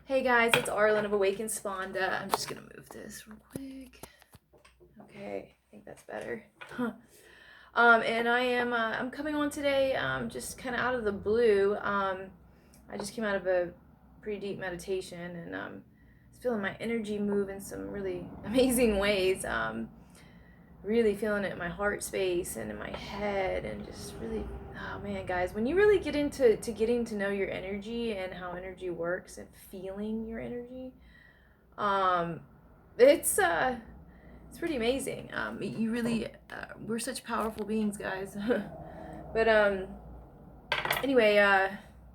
Hey guys, it's Arlyn of Awakened Sponda. I'm just gonna move this real quick. Okay, I think that's better. And I'm coming on today, just kind of out of the blue. I just came out of a pretty deep meditation and was feeling my energy move in some really amazing ways. Really feeling it in my heart space and in my head, and just really, oh man, guys, when you really get into getting to know your energy and how energy works and feeling your energy, um it's pretty amazing. You really, we're such powerful beings, guys. But anyway,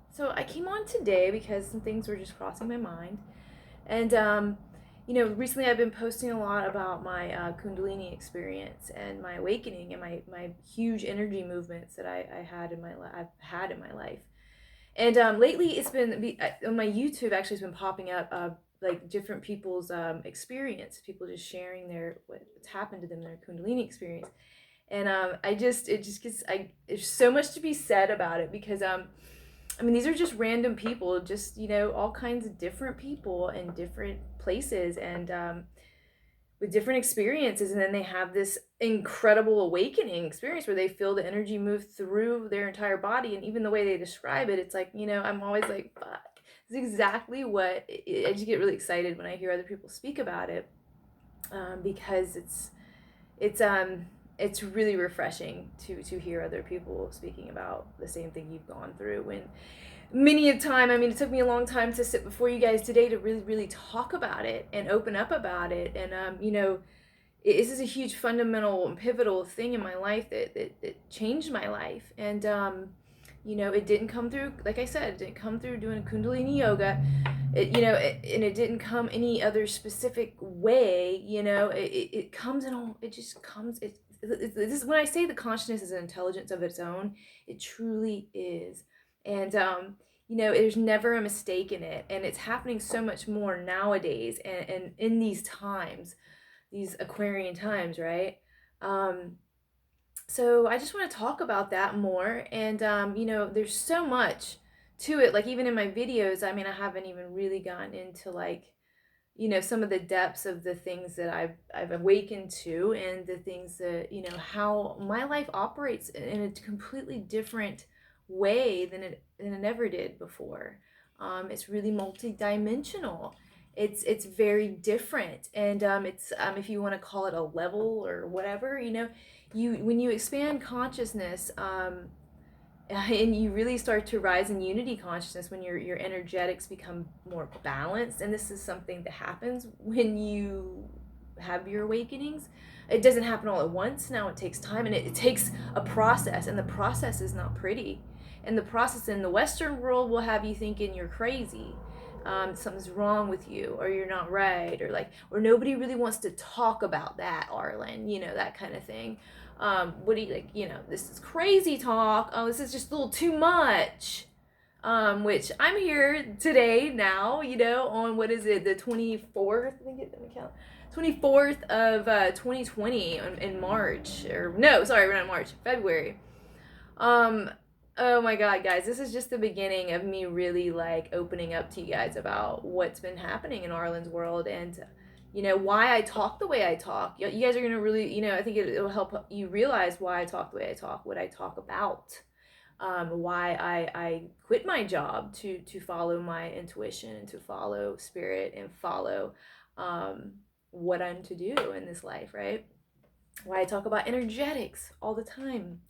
so I came on today because some things were just crossing my mind. And recently I've been posting a lot about my Kundalini experience and my awakening and my huge energy movements that I've had in my life. And lately it's been on my YouTube. Actually, it's been popping up like different people's experience, people just sharing what's happened to them, their Kundalini experience. And there's so much to be said about it, because these are just random people, just, all kinds of different people in different places, and with different experiences. And then they have this incredible awakening experience where they feel the energy move through their entire body. And even the way they describe it, it's like, I'm always like, fuck, this is exactly what I just get really excited when I hear other people speak about it, because it's really refreshing to hear other people speaking about the same thing you've gone through. When many a time, it took me a long time to sit before you guys today to really, really talk about it and open up about it. And this is a huge fundamental and pivotal thing in my life that changed my life. And it didn't come through, like I said, it didn't come through doing Kundalini yoga. And it didn't come any other specific way. It comes in all, it just comes. This is when I say the consciousness is an intelligence of its own. It truly is. And there's never a mistake in it. And it's happening so much more nowadays, and in these times, these Aquarian times, right? So I just want to talk about that more. And there's so much to it. Like, even in my videos, I haven't even really gotten into, like, some of the depths of the things that I've awakened to, and the things that, how my life operates in a completely different way than it ever did before. It's really multi-dimensional. It's very different. And it's if you want to call it a level or whatever, when you expand consciousness, and you really start to rise in unity consciousness, when your energetics become more balanced. And this is something that happens when you have your awakenings. It doesn't happen all at once. Now it takes time, and it takes a process, and the process is not pretty. And the process in the Western world will have you thinking you're crazy, something's wrong with you, or you're not right, or nobody really wants to talk about that, Arlyn, that kind of thing. What do you, like, this is crazy talk. Oh, this is just a little too much. Which I'm here today now, on, what is it, the 24th? I think let me count. 24th of 2020 in March, or no, sorry, we're not in March, February. Oh my God, guys, this is just the beginning of me really, like, opening up to you guys about what's been happening in Arlyn's world, and why I talk the way I talk. You guys are gonna really, I think it'll help you realize why I talk the way I talk, what I talk about, why I quit my job to follow my intuition, and to follow spirit, and follow what I'm to do in this life, right? Why I talk about energetics all the time.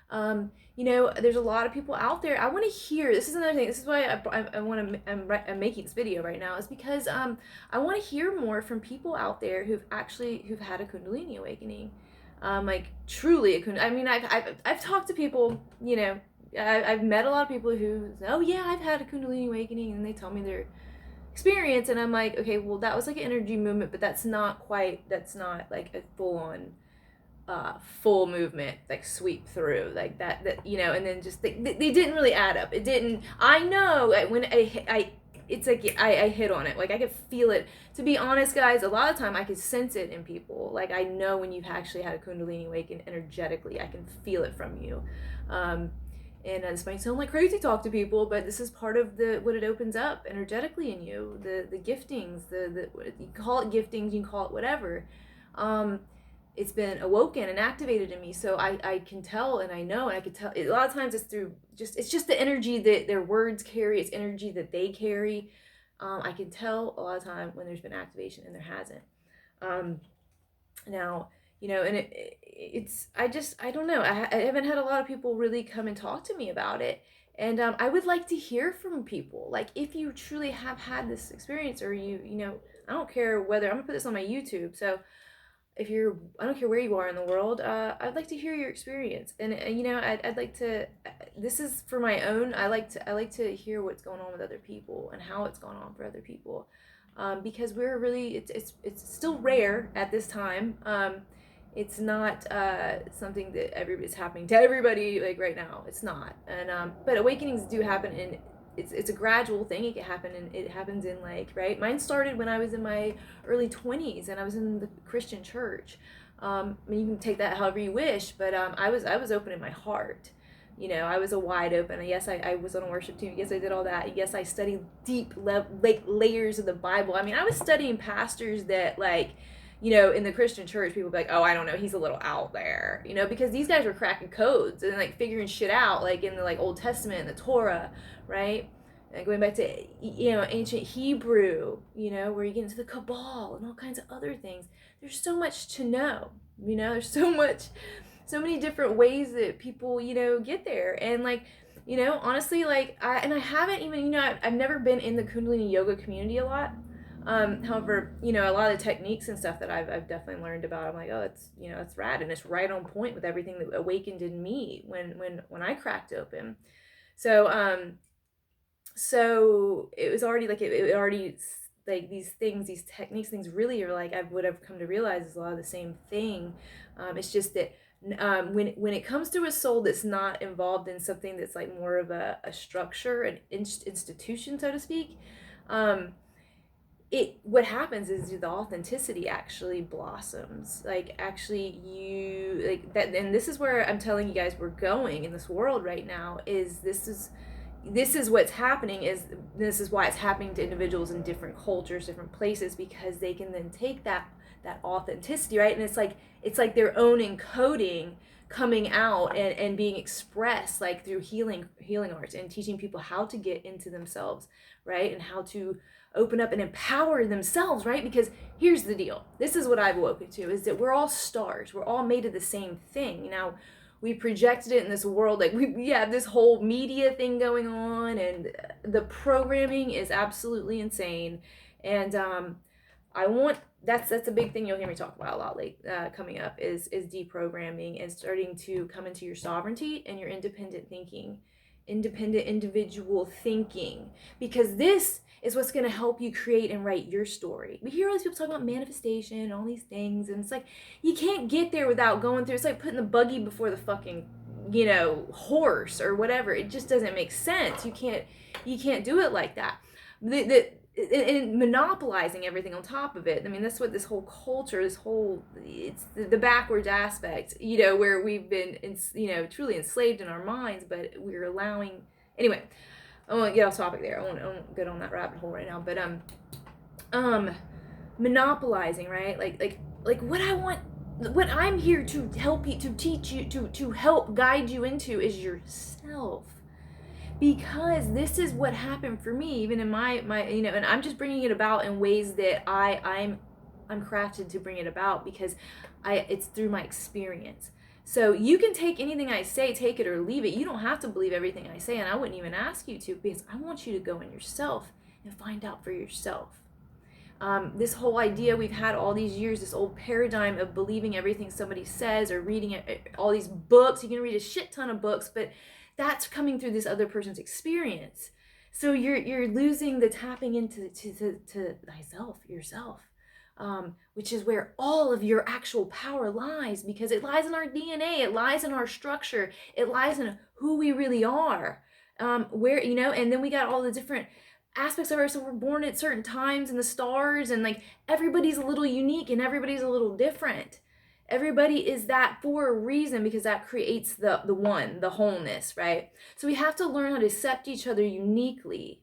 There's a lot of people out there. I want to hear, this is another thing, this is why I'm making this video right now, is because I want to hear more from people out there who've had a Kundalini awakening, like, truly I've talked to people, I've met a lot of people who, oh yeah, I've had a Kundalini awakening, and they tell me their experience, and I'm like, okay, well, that was like an energy movement, but that's not like a full movement, like, sweep through like that, and then just they didn't really add up. It didn't. I know when it's like I hit on it, like, I could feel it. To be honest, guys, a lot of time I could sense it in people. Like, I know when you've actually had a Kundalini awaken energetically. I can feel it from you. And this might sound like crazy talk to people, but this is part of what it opens up energetically in you, the giftings, the you can call it giftings, you can call it whatever. It's been awoken and activated in me, so I can tell, and I know, and I can tell. A lot of times it's through it's just the energy that their words carry. It's energy that they carry. I can tell a lot of time when there's been activation and there hasn't. Now, and it's I don't know. I haven't had a lot of people really come and talk to me about it, and I would like to hear from people. Like, if you truly have had this experience, or I don't care whether I'm gonna put this on my YouTube. So if I don't care where you are in the world, I'd like to hear your experience, and I'd like to. This is for my own. I like to hear what's going on with other people and how it's going on for other people, because we're really it's still rare at this time. It's not something that everybody's happening to everybody like right now. It's not, and but awakenings do happen in. It's a gradual thing. It can happen, and it happens in right. Mine started when I was in my early 20s, and I was in the Christian church. I mean, you can take that however you wish, but I was open in my heart. I was a wide open. Yes, I was on a worship team. Yes, I did all that. Yes, I studied deep layers of the Bible. I mean, I was studying pastors that in the Christian church, people be like, oh, I don't know, he's a little out there, because these guys were cracking codes and figuring shit out, in the Old Testament and the Torah, right? And going back to, ancient Hebrew, where you get into the Kabbalah and all kinds of other things. There's so much to know, there's so many different ways that people, get there. And honestly, I haven't even, I've never been in the Kundalini yoga community a lot. However, a lot of the techniques and stuff that I've definitely learned about, I'm like, oh, it's rad, and it's right on point with everything that awakened in me when I cracked open. So it was already it already these things, these techniques, things really are what I've come to realize is a lot of the same thing. It's just that when it comes to a soul that's not involved in something that's more of a structure, an institution, so to speak, what happens is the authenticity actually blossoms. Actually, you that, and this is where I'm telling you guys we're going in this world right now. This is what's happening. This is why it's happening to individuals in different cultures, different places, because they can then take that authenticity, right? And it's like their own encoding coming out and being expressed through healing arts, and teaching people how to get into themselves, right? And how to open up and empower themselves, right? Because here's the deal. This is what I've woken to, is that we're all stars. We're all made of the same thing. Now, we projected it in this world. We have this whole media thing going on, and the programming is absolutely insane. And that's a big thing you'll hear me talk about a lot coming up is deprogramming and starting to come into your sovereignty and your independent thinking, independent individual thinking, because this is what's going to help you create and write your story. We hear all these people talking about manifestation and all these things, and it's you can't get there without going through. It's like putting the buggy before the fucking horse or whatever. It just doesn't make sense. You can't do it like that. And monopolizing everything on top of it. I mean, that's what this whole culture, it's the backwards aspect, where we've been, truly enslaved in our minds, but we're allowing, anyway, I won't get off topic there. I won't get on that rabbit hole right now, but, monopolizing, right? What I'm here to help you, to teach you, to help guide you into is yourself. Because this is what happened for me, even in my and I'm just bringing it about in ways that I'm crafted to bring it about, because it's through my experience. So you can take anything I say, take it or leave it. You don't have to believe everything I say, and I wouldn't even ask you to, because I want you to go in yourself and find out for yourself. This whole idea we've had all these years, this old paradigm of believing everything somebody says or reading all these books. You can read a shit ton of books, but that's coming through this other person's experience. So you're losing the tapping into to thyself, yourself, which is where all of your actual power lies, because it lies in our DNA, it lies in our structure, it lies in who we really are. Where and then we got all the different aspects of ourselves. We're born at certain times in the stars, and everybody's a little unique and everybody's a little different. Everybody is that for a reason, because that creates the one, the wholeness, right? So we have to learn how to accept each other uniquely.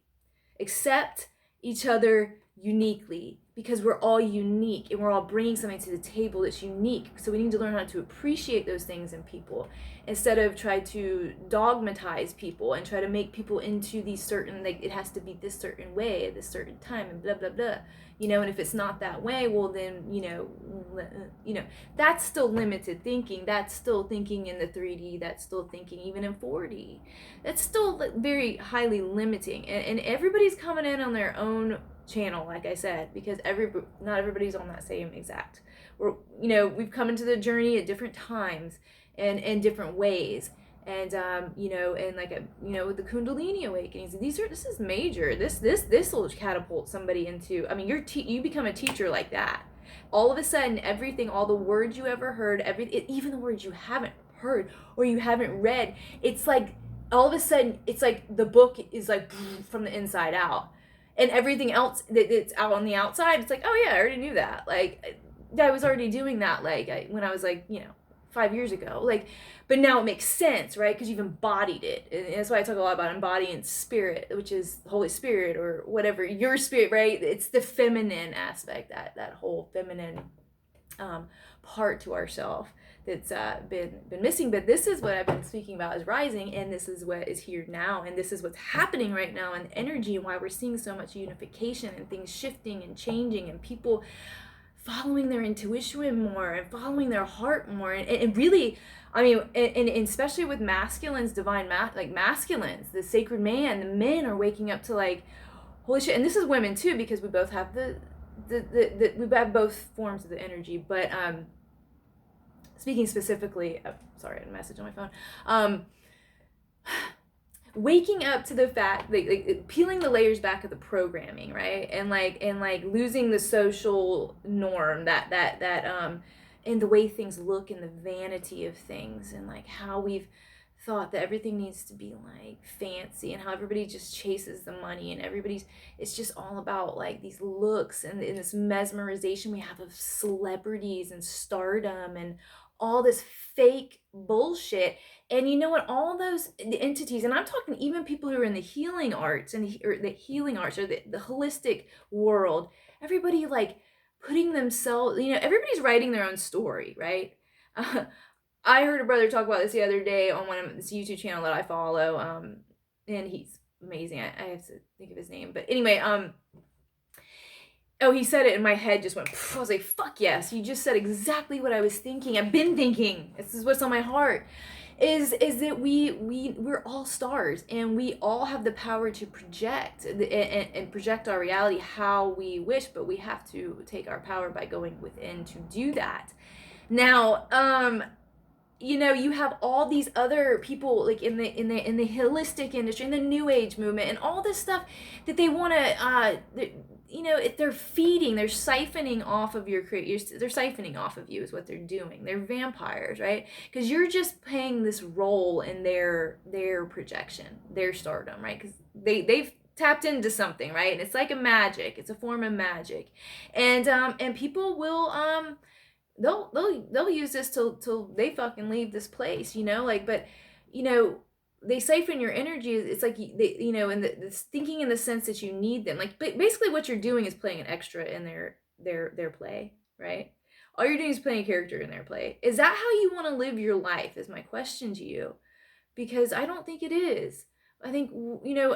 Accept each other uniquely, because we're all unique and we're all bringing something to the table that's unique. So we need to learn how to appreciate those things in people, instead of try to dogmatize people and try to make people into these certain, like, it has to be this certain way at this certain time and blah blah blah. And if it's not that way, well then, that's still limited thinking. That's still thinking in the 3D. That's still thinking even in 4D. That's still very highly limiting. And everybody's coming in on their own channel, like I said, because not everybody's on that same exact. We've come into the journey at different times and in different ways. And and with the Kundalini Awakenings, this is major. This will catapult somebody into. I mean, you become a teacher like that. All of a sudden, everything, all the words you ever heard, even the words you haven't heard or you haven't read, it's like all of a sudden, it's like the book is like from the inside out, and everything else that's out on the outside, it's like, oh yeah, I already knew that. Like, I was already doing that. Like, when I was like 5 years ago, like, but now it makes sense, right? Because you've embodied it. And that's why I talk a lot about embodying spirit, which is Holy Spirit or whatever, your spirit, right? It's the feminine aspect, that whole feminine part to ourselves that's been missing. But this is what I've been speaking about, is rising, and this is what is here now, and this is what's happening right now in energy, and why we're seeing so much unification and things shifting and changing, and people following their intuition more and following their heart more, and really, I mean, and especially with masculines, masculines, the sacred man, the men are waking up to like, holy shit. And this is women too, because we both have we have both forms of the energy. But speaking specifically, sorry, I had a message on my phone. Waking up to the fact, like peeling the layers back of the programming, right? And losing the social norm that and the way things look, and the vanity of things, and like how we've thought that everything needs to be like fancy, and how everybody just chases the money, and it's just all about like these looks, and this mesmerization we have of celebrities and stardom and all this fake bullshit. And you know what, all those entities, and I'm talking even people who are in the healing arts or the holistic world, everybody like putting themselves, everybody's writing their own story, right? I heard a brother talk about this the other day on this YouTube channel that I follow, and he's amazing. I have to think of his name, but anyway, oh, he said it, and my head just went, I was like, fuck yes, you just said exactly what I was thinking. I've been thinking. This is what's on my heart. Is that we're all stars, and we all have the power to project and project our reality how we wish, but we have to take our power by going within to do that. Now, you have all these other people like in the holistic industry, in the new age movement, and all this stuff that they want to if they're feeding, they're siphoning off of they're siphoning off of you is what they're doing. They're vampires, right? Because you're just playing this role in their projection, their stardom, right? Because they've tapped into something, right? And it's like a magic. It's a form of magic, and people will they'll use this till they fucking leave this place, but they siphon your energy. It's like they, and this thinking in the sense that you need them. Like basically, what you're doing is playing an extra in their play, right? All you're doing is playing a character in their play. Is that how you want to live your life? Is my question to you, because I don't think it is. I think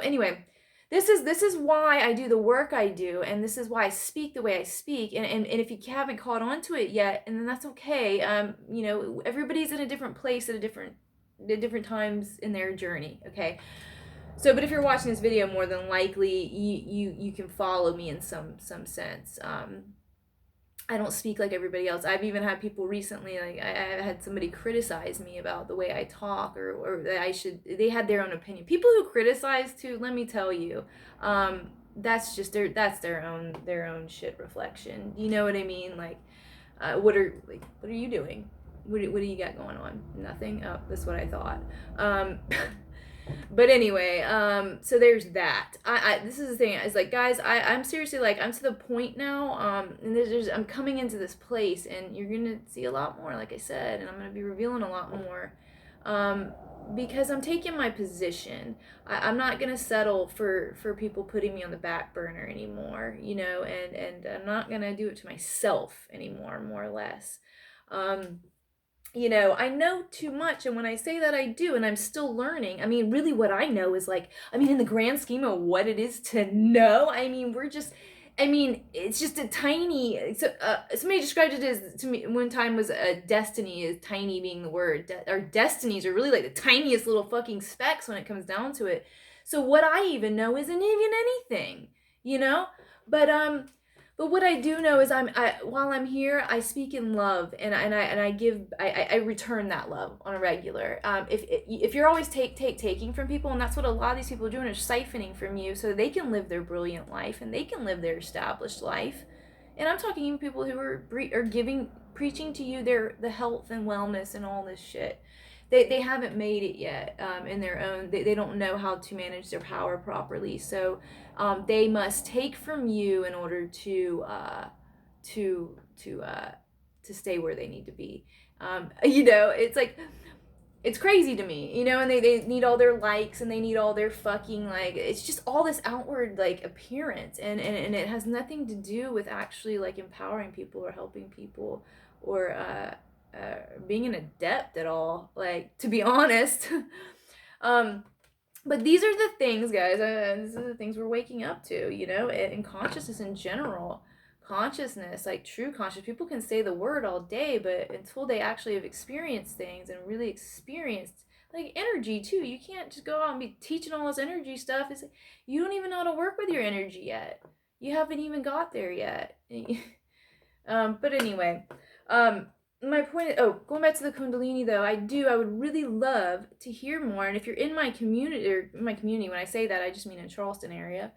anyway. This is why I do the work I do, and this is why I speak the way I speak. And if you haven't caught on to it yet, and then that's okay. Everybody's in a different place at different times in their journey, okay? So, but if you're watching this video, more than likely you can follow me in some sense. I don't speak like everybody else. I've even had people recently, like I had somebody criticize me about the way I talk, or that they had their own opinion. People who criticize too, let me tell you, that's just their own shit reflection. You know what I mean? Like, what are you doing? What do you got going on? Nothing? Oh, that's what I thought. But anyway, so there's that. This is the thing. It's like, guys, I'm seriously like, I'm to the point now. And I'm coming into this place, and you're gonna see a lot more, like I said, and I'm gonna be revealing a lot more, because I'm taking my position. I'm not gonna settle for people putting me on the back burner anymore, and I'm not gonna do it to myself anymore, more or less. I know too much, and when I say that, I do, and I'm still learning. I mean, really, what I know is like, in the grand scheme of what it is to know, it's just a tiny. Somebody described it as, to me one time, was a destiny, is tiny being the word. Our destinies are really like the tiniest little fucking specks when it comes down to it. So what I even know isn't even anything, you know. But what I do know is, while I'm here, I speak in love, and I return that love on a regular. If you're always taking from people, and that's what a lot of these people are doing, is siphoning from you so they can live their brilliant life and they can live their established life. And I'm talking even people who are preaching to you the health and wellness and all this shit. They haven't made it yet, in their own. They don't know how to manage their power properly. So they must take from you in order to stay where they need to be. It's like, it's crazy to me, and they need all their likes, and they need all their fucking, like, it's just all this outward, like, appearance, and it has nothing to do with actually, like, empowering people or helping people, or being an adept at all, like, to be honest. But these are the things, guys, these are the things we're waking up to, in consciousness in general. Consciousness, like true consciousness, people can say the word all day, but until they actually have experienced things and really experienced, like, energy too, you can't just go out and be teaching all this energy stuff. It's like, you don't even know how to work with your energy yet. You haven't even got there yet. But anyway, my point is, going back to the Kundalini, though, I would really love to hear more. And if you're in my community, when I say that, I just mean in Charleston area,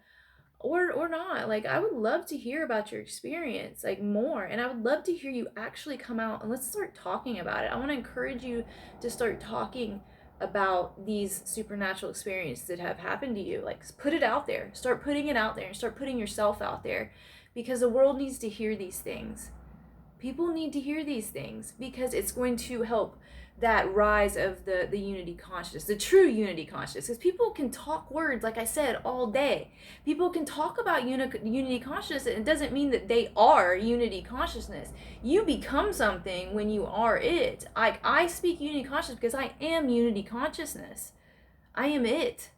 or not, like, I would love to hear about your experience, like, more. And I would love to hear you actually come out and let's start talking about it. I want to encourage you to start talking about these supernatural experiences that have happened to you. Like, put it out there, start putting it out there, and start putting yourself out there, because the world needs to hear these things. People need to hear these things, because it's going to help that rise of the unity consciousness, the true unity consciousness. Because people can talk words, like I said, all day. People can talk about unity consciousness, and it doesn't mean that they are unity consciousness. You become something when you are it. I speak unity consciousness because I am unity consciousness. I am it.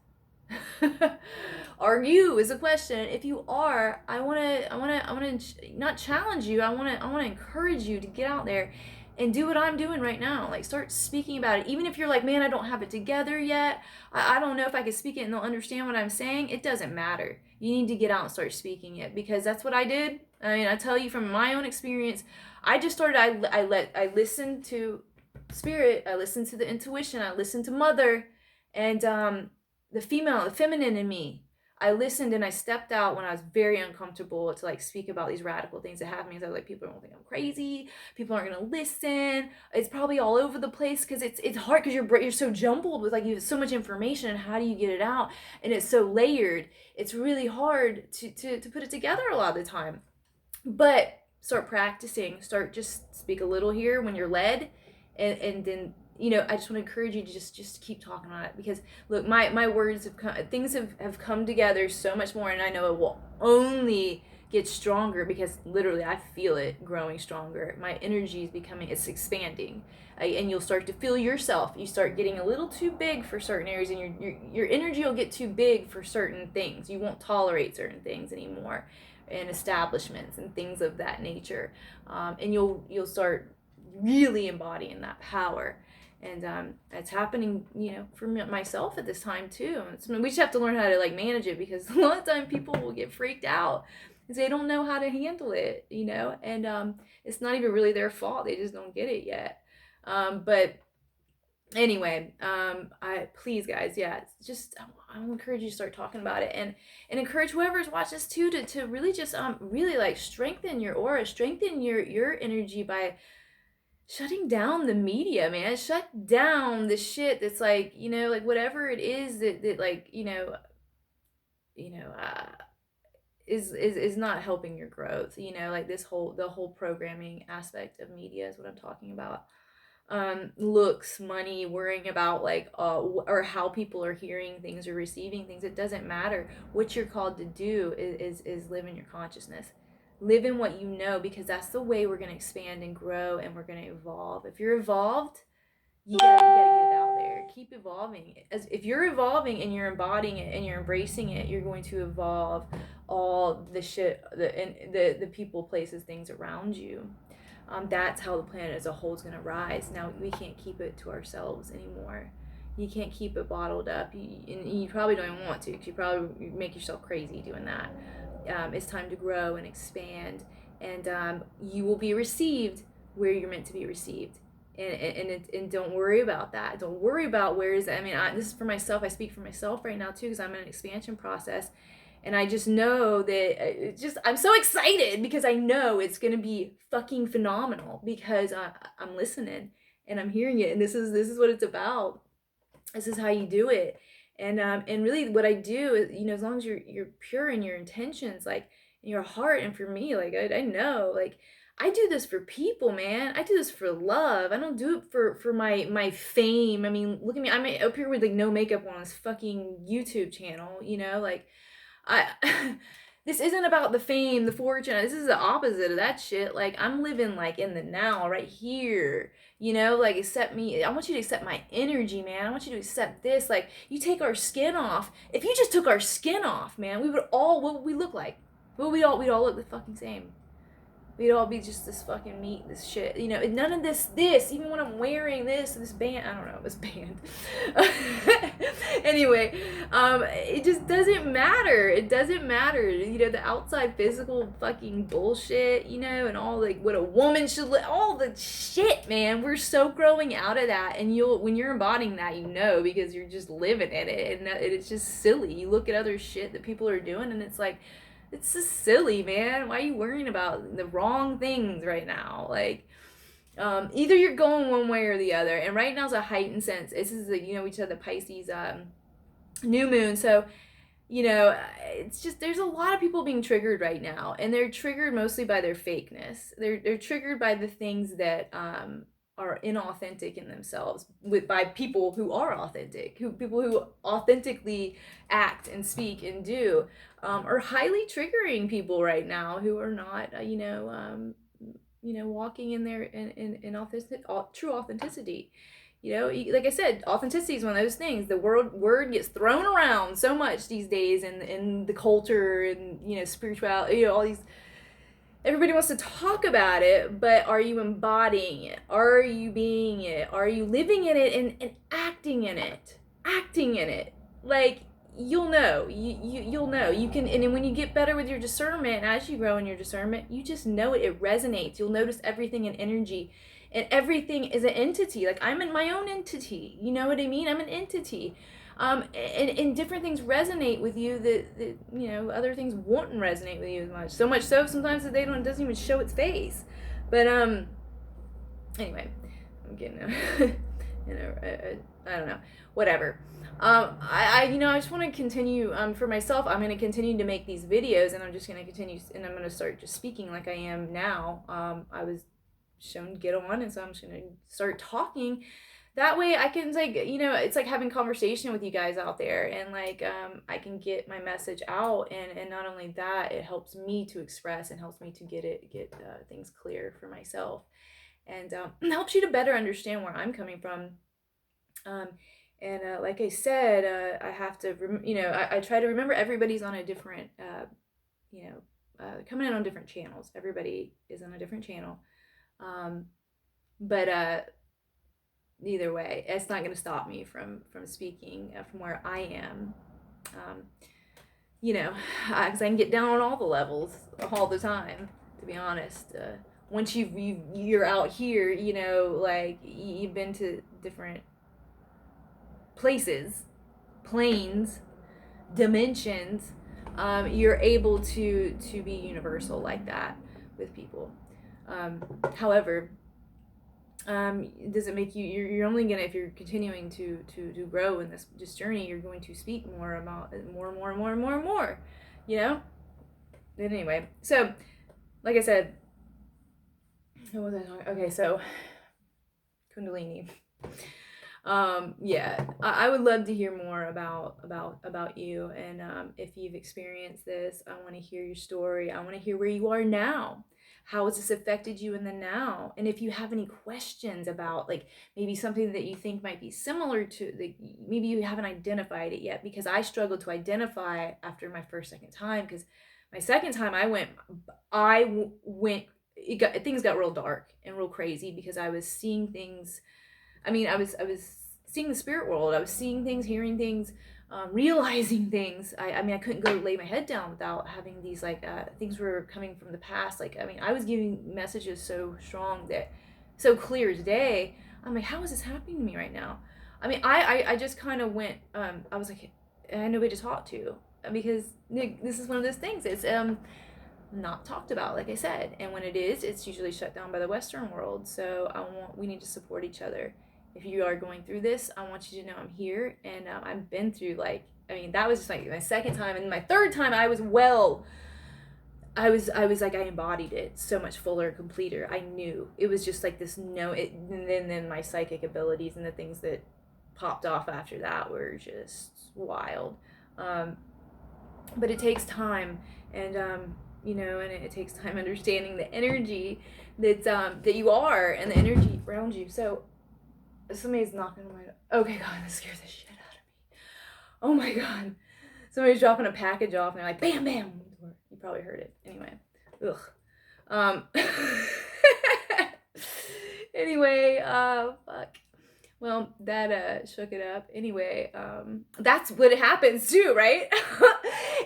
Are you, is a question. If you are, I want to not challenge you. I want to encourage you to get out there and do what I'm doing right now. Like, start speaking about it. Even if you're like, man, I don't have it together yet, I don't know if I can speak it and they'll understand what I'm saying. It doesn't matter. You need to get out and start speaking it, because that's what I did. I tell you from my own experience, I just started. I listened to spirit, I listened to the intuition, I listened to mother, and the feminine in me. I listened, and I stepped out when I was very uncomfortable to, like, speak about these radical things that happened, because I was like, people don't think I'm crazy. People aren't gonna listen. It's probably all over the place, because it's hard, because you're so jumbled with, like, you have so much information, and how do you get it out? And it's so layered. It's really hard to put it together a lot of the time. But start practicing. Start, just speak a little here when you're led, and then, I just want to encourage you to just keep talking on it, because look, my words things have come together so much more, and I know it will only get stronger, because literally I feel it growing stronger. My energy is it's expanding, and you'll start to feel yourself. You start getting a little too big for certain areas, and your energy will get too big for certain things. You won't tolerate certain things anymore, and establishments and things of that nature, and you'll start really embodying that power. And it's happening, for myself at this time too. We just have to learn how to, like, manage it, because a lot of time people will get freaked out because they don't know how to handle it, and it's not even really their fault. They just don't get it yet. But anyway, please, guys, yeah, it's just, I encourage you to start talking about it, and encourage whoever's watched this too to really just really, like, strengthen your aura, strengthen your energy by shutting down the media, man. Shut down the shit that's like, like whatever it is that like, you know, uh, is not helping your growth. Like the whole programming aspect of media is what I'm talking about. Looks, money, worrying about like or how people are hearing things or receiving things. It doesn't matter. What you're called to do is live in your consciousness. Live in what you know, because that's the way we're going to expand and grow, and we're going to evolve. If you're evolved, you gotta get it out there. Keep evolving. As if you're evolving and you're embodying it and you're embracing it, you're going to evolve all the shit, the people, places, things around you. That's how the planet as a whole is going to rise. Now we can't keep it to ourselves anymore. You can't keep it bottled up. And you probably don't even want to, because you probably make yourself crazy doing that. It's time to grow and expand, and you will be received where you're meant to be received. And don't worry about that. Don't worry about where is it. I mean, this is for myself. I speak for myself right now too, because I'm in an expansion process, and I just know that I'm so excited, because I know it's gonna be fucking phenomenal, because I'm listening and I'm hearing it, and this is what it's about. This is how you do it. And really what I do is, as long as you're pure in your intentions, like in your heart. And for me, like I know, like I do this for people, man. I do this for love. I don't do it for my fame. I mean, look at me. I'm up here with like no makeup on this fucking YouTube channel, like I this isn't about the fame, the fortune. This is the opposite of that shit. Like I'm living like in the now, right here. Like accept me. I want you to accept my energy, man. I want you to accept this. Like you take our skin off. If you just took our skin off, man, what would we look like? We'd all look the fucking same. We'd all be just this fucking meat, this shit. None of this, even when I'm wearing this band, I don't know, this band. Anyway, it just doesn't matter. It doesn't matter. The outside physical fucking bullshit, and all like what a woman should look, all the shit, man. We're so growing out of that. And when you're embodying that, because you're just living in it. And it's just silly. You look at other shit that people are doing, and it's like, it's just silly, man. Why are you worrying about the wrong things right now? Like, either you're going one way or the other. And right now is a heightened sense. This is we just had the Pisces new moon. So, it's just, there's a lot of people being triggered right now. And they're triggered mostly by their fakeness. They're triggered by the things that are inauthentic in themselves, by people who are authentic, people who authentically act and speak and do, are highly triggering people right now who are not walking in their in true authenticity. Like I said, authenticity is one of those things. The word gets thrown around so much these days in the culture and spirituality, all these. Everybody wants to talk about it, but are you embodying it? Are you being it? Are you living in it and acting in it? Acting in it. Like, you'll know. You'll know. You can, and when you get better with your discernment, as you grow in your discernment, you just know it. It resonates. You'll notice everything in energy. And everything is an entity. Like, I'm in my own entity. You know what I mean? I'm an entity. And different things resonate with you that other things won't resonate with you as much. So much so sometimes that it doesn't even show its face. But anyway, I'm getting I don't know, whatever. I just want to continue. For myself, I'm going to continue to make these videos, and I'm just going to continue, and I'm going to start just speaking like I am now. I was shown to get on, and so I'm just going to start talking. That way I can, like, it's like having conversation with you guys out there, and like I can get my message out, and not only that, it helps me to express and helps me to get things clear for myself, and helps you to better understand where I'm coming from. And like I said, I have to I try to remember everybody's on a different coming in on different channels. Everybody is on a different channel, but either way, it's not going to stop me from speaking from where I am, because I can get down on all the levels all the time, to be honest. Once you're out here, like you've been to different places, planes, dimensions, you're able to be universal like that with people. However, does it make you, you're only gonna, if you're continuing to grow in this journey, you're going to speak more about more and more and more and more and more, you know. But anyway, so like I said, what was I talking? Okay, so Kundalini. Yeah, I would love to hear more about you, and if you've experienced this, I want to hear your story. I want to hear where you are now. How has this affected you in the now? And if you have any questions about, like, maybe something that you think might be similar to, like, maybe you haven't identified it yet, because I struggled to identify after my second time, because my second time I went, things got real dark and real crazy, because I was seeing things. I mean, I was seeing the spirit world. I was seeing things, hearing things, realizing things. I mean, I couldn't go lay my head down without having these, like, things were coming from the past. Like, I mean, I was giving messages so strong, that so clear as day. I'm like, how is this happening to me right now? I mean, I just kind of went. I was like, I had nobody to talk to, because this is one of those things. It's not talked about, like I said, and when it is, it's usually shut down by the Western world. So we need to support each other. If you are going through this, I want you to know I'm here, and I've been through, like, I mean, that was just like my second time, and my third time I was like, I embodied it so much fuller, completer. I knew it was just like this. No, and then my psychic abilities and the things that popped off after that were just wild. Um, but it takes time, and and it takes time understanding the energy that you are, and the energy around you. So somebody's knocking on my door. Okay, God, that scares the shit out of me. Oh my God. Somebody's dropping a package off, and they're like, bam, bam. You probably heard it. Anyway. Ugh. Anyway, fuck. Well, that shook it up. Anyway, that's what happens too, right?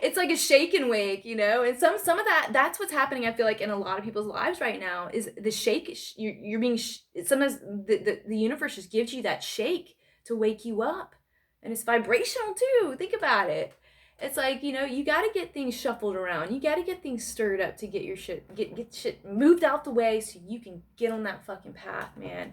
It's like a shake and wake, and some of that's what's happening, I feel like, in a lot of people's lives right now, is the shake. You're being sometimes the universe just gives you that shake to wake you up, and it's vibrational too. Think about it. It's like, you got to get things shuffled around. You got to get things stirred up to get your shit, get shit moved out the way, so you can get on that fucking path, man.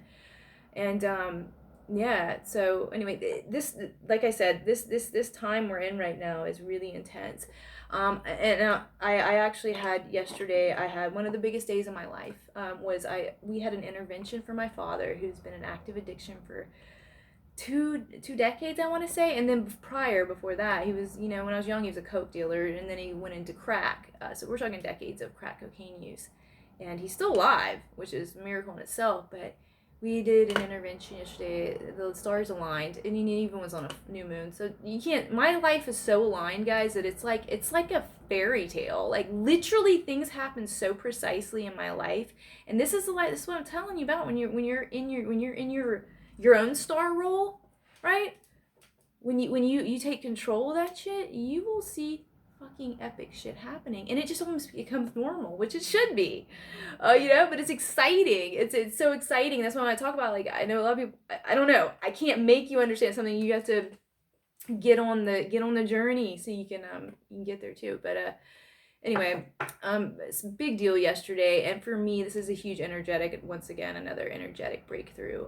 And yeah, so anyway, this, like I said, this time we're in right now is really intense. And I actually had yesterday, I had one of the biggest days of my life. We had an intervention for my father, who's been in active addiction for two decades, I want to say. And then before that, he was, when I was young, he was a coke dealer, and then he went into crack. So we're talking decades of crack cocaine use, and he's still alive, which is a miracle in itself. But we did an intervention yesterday. The stars aligned, and he even was on a new moon. So you can't. My life is so aligned, guys, that it's like a fairy tale. Like, literally, things happen so precisely in my life, and this is this is what I'm telling you about when you're in your own star role, right? When you take control of that shit, you will see fucking epic shit happening, and it just almost becomes normal, which it should be, but it's exciting. It's so exciting. That's why when I talk about, like, I know a lot of people, I don't know, I can't make you understand something. You have to get on the journey, so you can get there too. But anyway, it's a big deal yesterday, and for me, this is a huge energetic, once again, another energetic breakthrough.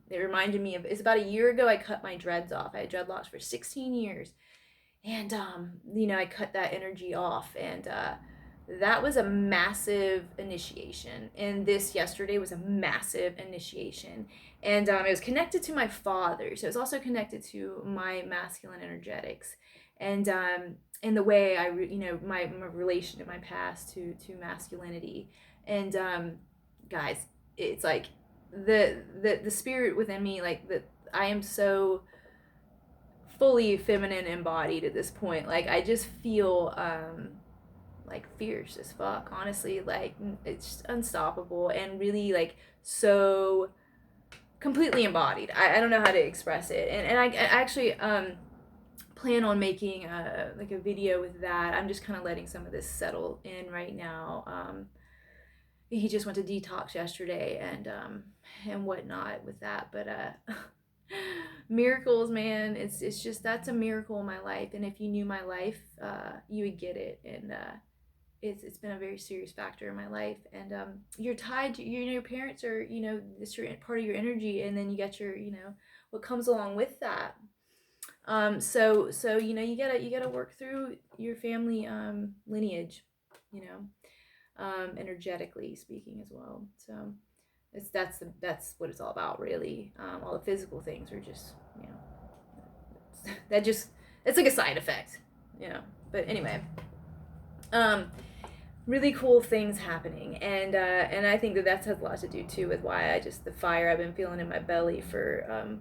It reminded me of, it's about a year ago, I cut my dreads off. I had dreadlocks for 16 years, and I cut that energy off, and that was a massive initiation, and this yesterday was a massive initiation, and it was connected to my father, so it was also connected to my masculine energetics, and in the way my relation to my past to masculinity, and guys, it's like the spirit within me, like, that I am so fully feminine embodied at this point. Like, I just feel like fierce as fuck, honestly. Like, it's just unstoppable, and really, like, so completely embodied. I don't know how to express it, and I actually plan on making like a video with that. I'm just kind of letting some of this settle in right now. He just went to detox yesterday, and whatnot with that, but miracles, man. It's just, that's a miracle in my life, and if you knew my life, you would get it. And it's been a very serious factor in my life. And you're tied to, your parents are, this your part of your energy, and then you got your, what comes along with that. So you gotta work through your family lineage, you energetically speaking as well. So that's what it's all about, really. All the physical things are just, that just, it's like a side effect, But anyway, um, really cool things happening, and I think that has a lot to do too with why the fire I've been feeling in my belly for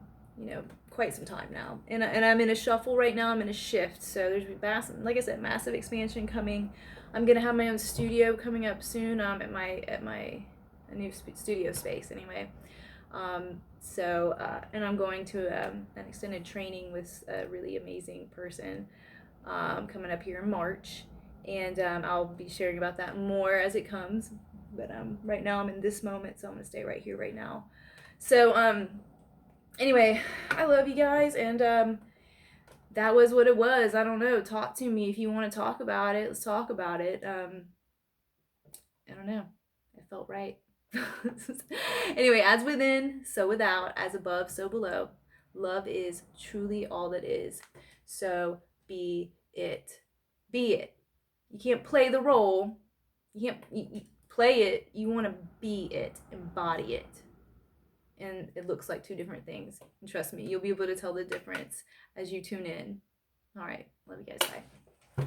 quite some time now, and I'm in a shuffle right now. I'm in a shift, so there's massive, like I said, massive expansion coming. I'm gonna have my own studio coming up soon, at my a new studio space anyway. And I'm going to an extended training with a really amazing person coming up here in March, and I'll be sharing about that more as it comes. But right now I'm in this moment, so I'm gonna stay right here, right now. So anyway, I love you guys, and that was what it was. I don't know. Talk to me if you want to talk about it. Let's talk about it. I don't know. It felt right. Anyway, as within, so without, as above, so below. Love is truly all that is. So be it. Be it. You can't play the role. You can't you play it. You want to be it, embody it. And it looks like two different things. And trust me, you'll be able to tell the difference as you tune in. All right. Love you guys. Bye.